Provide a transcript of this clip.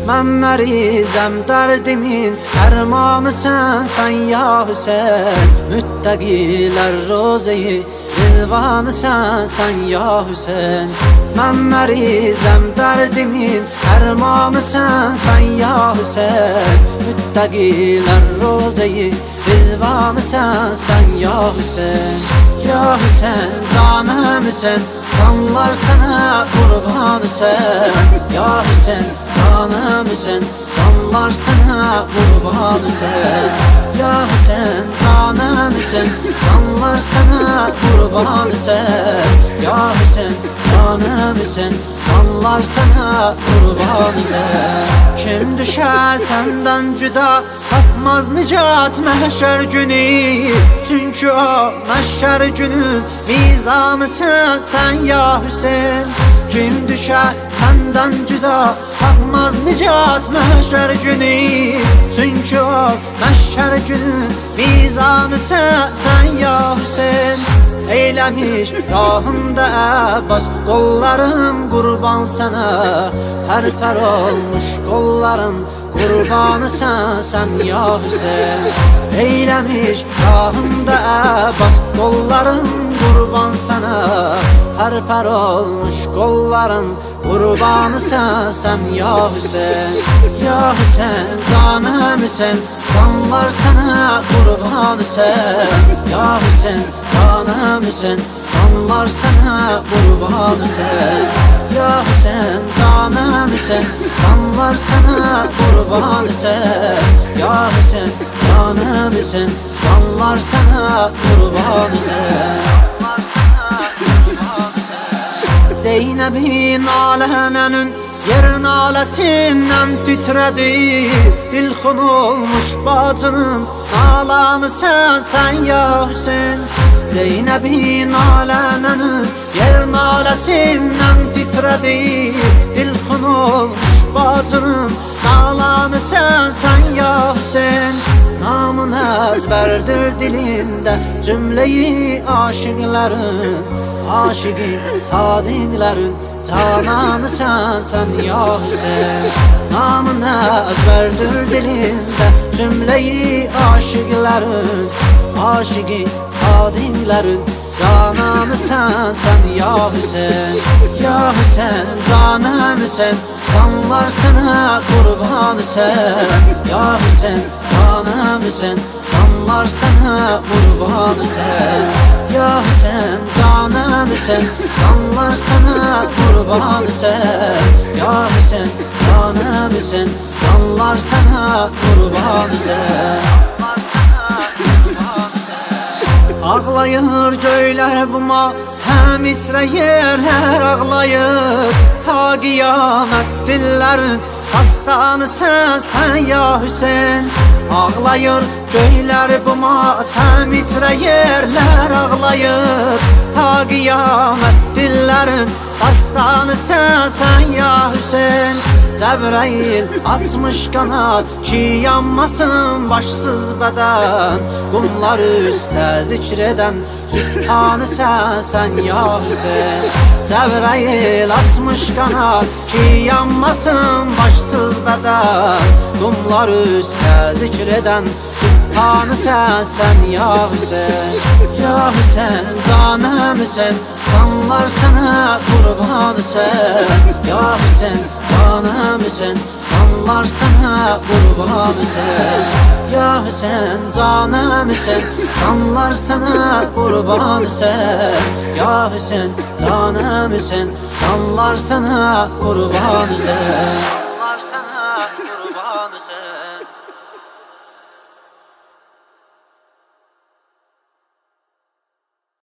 Mən mərizəm dərdimin dərmanısən sən ya Hüseyn. Müttəqilər rozeyi rızvanısən sən ya Hüseyn. Mən mərizəm dərdimin dərmanısən sən ya Hüseyn. Müttəqilər rozeyi rızvanısən sən ya Hüseyn. Ya Hüseyn canım Hüseyn, canlar sana kurban Hüseyn. Ya Hüseyn canım Hüseyn, canlar sana kurban Hüseyn. Ya Hüseyn canım Hüseyn, canlar sana kurban Hüseyn. Ya Hüseyn canım Hüseyn, canlar sana kurban Hüseyn. Kim düşer senden cüda, tapmaz nicat mahşer günü. Çünkü o mahşer günün mizanısın sen ya Hüseyin. Kim düşer senden cüda, tapmaz nicat mahşer günü. Çünkü o mahşer günün mizanısın sen ya Hüseyin. Eylemiş rahımda Abbas, kolların kurban sana. Perper olmuş kolların kurbanı sen ya Hüseyin. Eylemiş rahımda Abbas, kolların kurban sana. Perper olmuş kolların kurbanı sen ya Hüseyin. Ya Hüseyin canım Hüseyin, canlar sana kurban Hüseyin. Ya Hüseyin canım Hüseyin, canlar sana kurban Hüseyin. Ya Hüseyin canım Hüseyin, canlar sana kurban Hüseyin. Ya Hüseyin canım Hüseyin, canlar sana kurban Hüseyin. Zeynep'in alenenin yer nalesinden titredi. Dilxun olmuş bacının ağlanı sen ya Hüseyin. Zeynep'in alenenin yer nalesinden titredi. Dilxun olmuş bacının ağlanı sen ya Hüseyin. Namın ezberdir dilinde cümleyi aşıkların. Aşıkı sadıkların cananı sen ya Hüseyin. Namın ezberdir dilinde cümleyi aşıkların. Aşıkı sadıkların cananı sen ya Hüseyin. Ya Hüseyin canım Hüseyin, canlar sana kurban Hüseyin. Ya Hüseyin canım Hüseyin, canlar sana kurban Hüseyin. Ya Hüseyin canım Hüseyin, canlar sana kurban Hüseyin. Ya Hüseyin canım Hüseyin, canlar sana kurban Hüseyin. Ağlayır göyler bu matem İsrayerler ağlayır. Ta kıyamet dillerin hastanısı sen ya Hüseyin. Ağlayır göyler bu matem İsrayerler ağlayır. Ta kıyamet dillerin hastanısı sen ya Hüseyin. Cebrail açmış kanat ki yanmasın başsız beden. Kumlar üstte zikreden Sübhanı sen ya Hüseyin. Cebrail açmış kanat ki yanmasın başsız beden. Kumlar üstte zikreden Sübhanı sen ya Hüseyin. Ya Hüseyin canım Hüseyin, canlar sana kurban Hüseyin. Ya Hüseyin canım Hüseyin, canlar sana kurban Hüseyin. Ya Hüseyin canım Hüseyin, canlar sana kurban Hüseyin. Ya Hüseyin canım Hüseyin, canlar sana kurban Hüseyin. Canlar sana kurban Hüseyin.